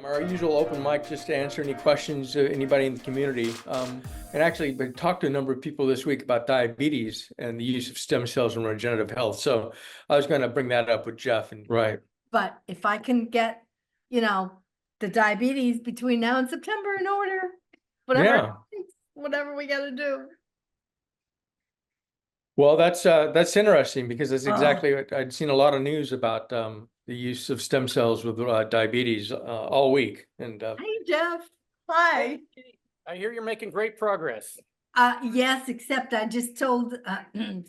Our usual open mic just to answer any questions anybody in the community. And actually, been talked to a number of people this week about diabetes and the use of stem cells in regenerative health. So I was going to bring that up with Jeff. And right. But if I can get, the diabetes between now and September in order, whatever we got to do. Well, that's interesting because that's exactly what I'd seen a lot of news about the use of stem cells with diabetes all week. And Hey, Jeff. Hi. I hear you're making great progress. Yes, except I just told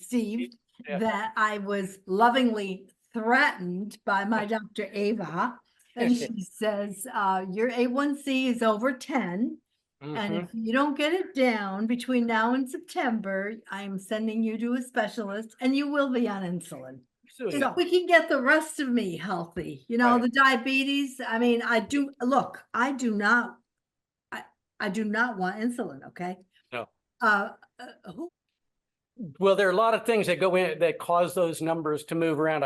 Steve that I was lovingly threatened by my Dr. Ava. And she says, your A1C is over 10. And if you don't get it down between now and September, I'm sending you to a specialist and you will be on insulin. If we can get the rest of me healthy, the diabetes, I do not want insulin. Okay. No. Who? Well, there are a lot of things that go in that cause those numbers to move around.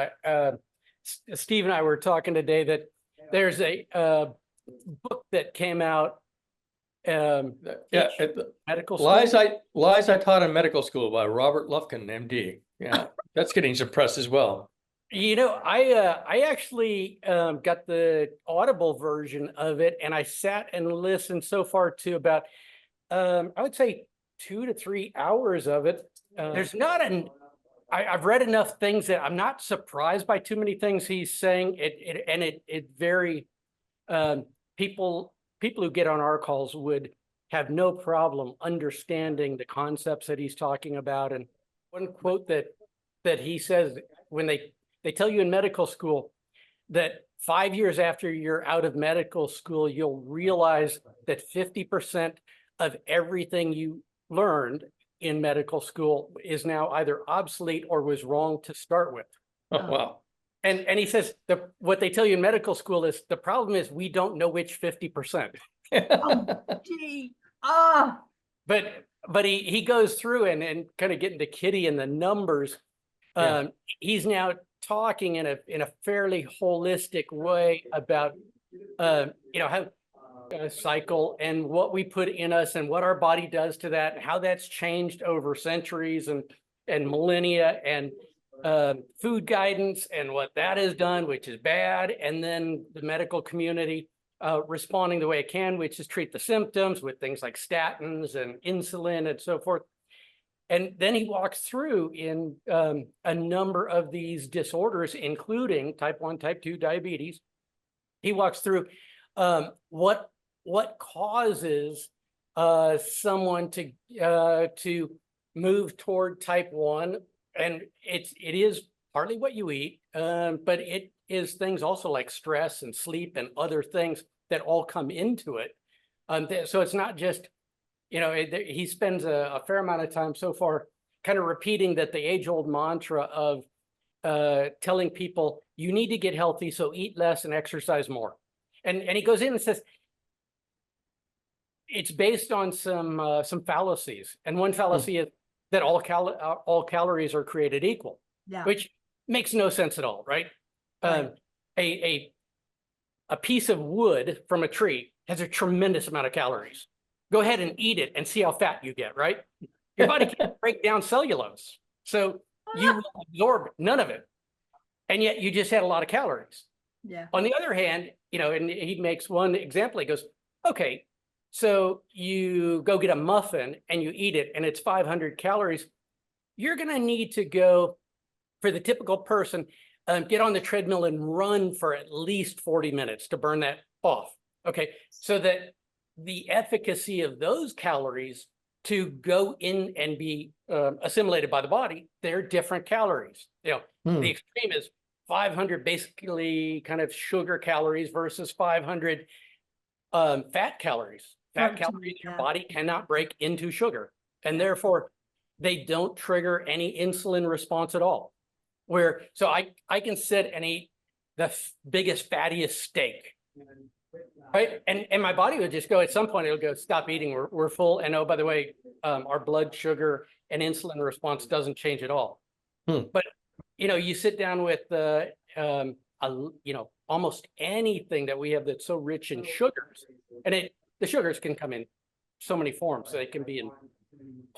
Steve and I were talking today that there's a book that came out. Medical school. Lies I taught in medical school by Robert Lufkin, MD. Yeah, that's getting some press as well. I actually got the Audible version of it, and I sat and listened so far to about I would say 2 to 3 hours of it. There's not I've read enough things that I'm not surprised by too many things he's saying. It very people who get on our calls would have no problem understanding the concepts that he's talking about. And one quote that he says, when they tell you in medical school that 5 years after you're out of medical school, you'll realize that 50% of everything you learned in medical school is now either obsolete or was wrong to start with. Oh, wow. And he says what they tell you in medical school is the problem is we don't know which 50%. Oh, gee. But he goes through and kind of getting to Kitty and the numbers. He's now talking in a fairly holistic way about how cycle and what we put in us and what our body does to that, and how that's changed over centuries and millennia, and food guidance and what that has done, which is bad, and then the medical community responding the way it can, which is treat the symptoms with things like statins and insulin and so forth. And then he walks through in a number of these disorders, including type 1, type 2 diabetes. He walks through what causes someone to move toward type 1. And it is partly what you eat, but it is things also like stress and sleep and other things that all come into it. So it's not just, he spends a fair amount of time so far kind of repeating that the age-old mantra of telling people you need to get healthy, so eat less and exercise more. And he goes in and says it's based on some fallacies, and one fallacy is that all calories are created equal, which makes no sense at all, right? A piece of wood from a tree has a tremendous amount of calories. Go ahead and eat it and see how fat you get, right? Your body can't break down cellulose, so you will absorb none of it, and yet you just had a lot of calories. Yeah. On the other hand, and he makes one example. He goes, okay, so you go get a muffin and you eat it and it's 500 calories. You're going to need to go, for the typical person, get on the treadmill and run for at least 40 minutes to burn that off. Okay, so that the efficacy of those calories to go in and be assimilated by the body, they're different calories. The extreme is 500 basically kind of sugar calories versus 500 fat calories. Fat calories your body cannot break into sugar, and therefore they don't trigger any insulin response at all. So I can sit and eat the biggest, fattiest steak, right? And my body would just go, at some point it'll go, stop eating, we're full. And oh, by the way, our blood sugar and insulin response doesn't change at all. But you sit down with a almost anything that we have that's so rich in sugars. And the sugars can come in so many forms. They can be in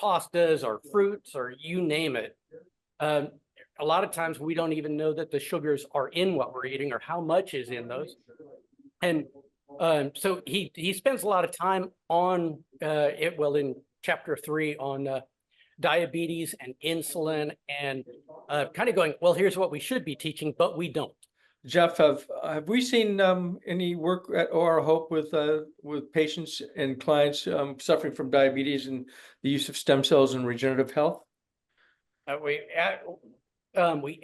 pastas or fruits or you name it. A lot of times we don't even know that the sugars are in what we're eating or how much is in those. And so he spends a lot of time on it. Well, in chapter 3 on diabetes and insulin and kind of going, well, here's what we should be teaching, but we don't. Jeff, have we seen any work at OR Hope with patients and clients suffering from diabetes and the use of stem cells in regenerative health? We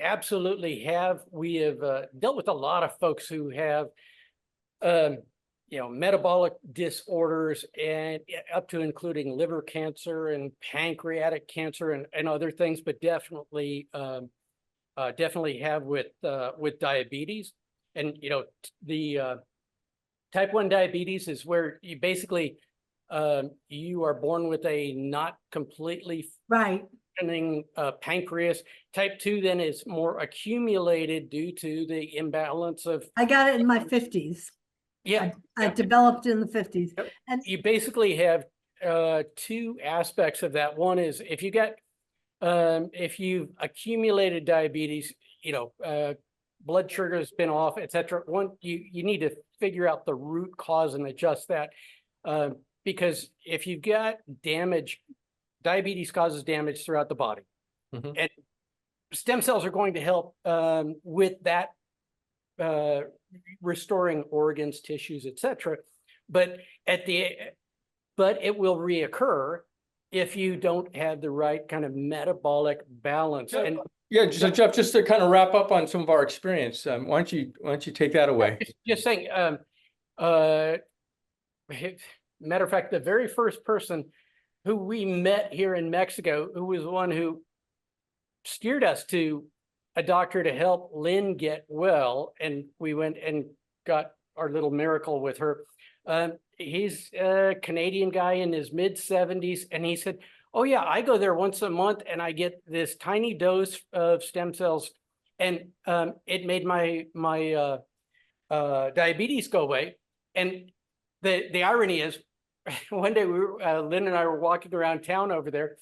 absolutely have. We have dealt with a lot of folks who have, metabolic disorders and up to including liver cancer and pancreatic cancer and other things, but definitely have with diabetes. And the type 1 diabetes is where you basically you are born with a not completely Right. functioning pancreas. Type 2 then is more accumulated due to the imbalance of. I got it in my 50s. Yeah, I developed in the 50s. Yep. And you basically have 2 aspects of that. One is if if you've accumulated diabetes, blood sugar has been off, etc. One, you need to figure out the root cause and adjust that. Because if you've got damage, diabetes causes damage throughout the body. Mhm. And stem cells are going to help with that, restoring organs, tissues, etc. But it will reoccur if you don't have the right kind of metabolic balance. Yeah. And Yeah, so Jeff, just to kind of wrap up on some of our experience, why don't you take that away? just saying, matter of fact, the very first person who we met here in Mexico, who was the one who steered us to a doctor to help Lynn get well, and we went and got our little miracle with her. He's a Canadian guy in his mid-70s, and he said, oh yeah, I go there once a month and I get this tiny dose of stem cells, and it made my diabetes go away. And the irony is, one day Lynn and I were walking around town over there,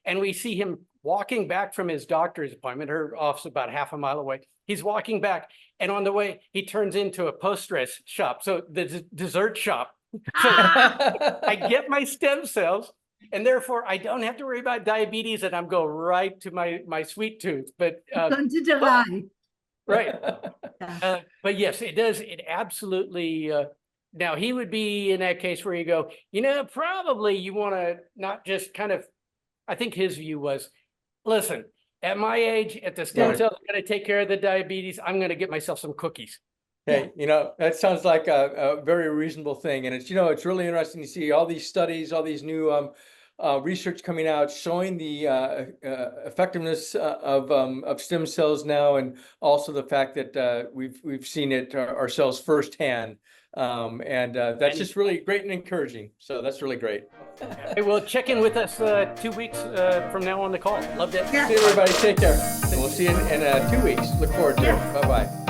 and we see him walking back from his doctor's appointment. Her office about half a mile away. He's walking back, and on the way, he turns into a post-stress shop, so the dessert shop. So I get my stem cells, and therefore I don't have to worry about diabetes, and I'm go right to my sweet tooth. But right. But yes, it does. It absolutely. Now he would be in that case where you go, probably you want to not just kind of. I think his view was, listen, at my age, at the stem cells are going to take care of the diabetes, I'm going to get myself some cookies. Hey, that sounds like a very reasonable thing. And it's really interesting to see all these studies, all these new research coming out showing the effectiveness of stem cells now, and also the fact that we've seen it ourselves firsthand. And that's just really great and encouraging. So that's really great. Hey, well, check in with us 2 weeks from now on the call. Love that. See you, everybody. Take care. And we'll see you in 2 weeks. Look forward to it. Bye-bye.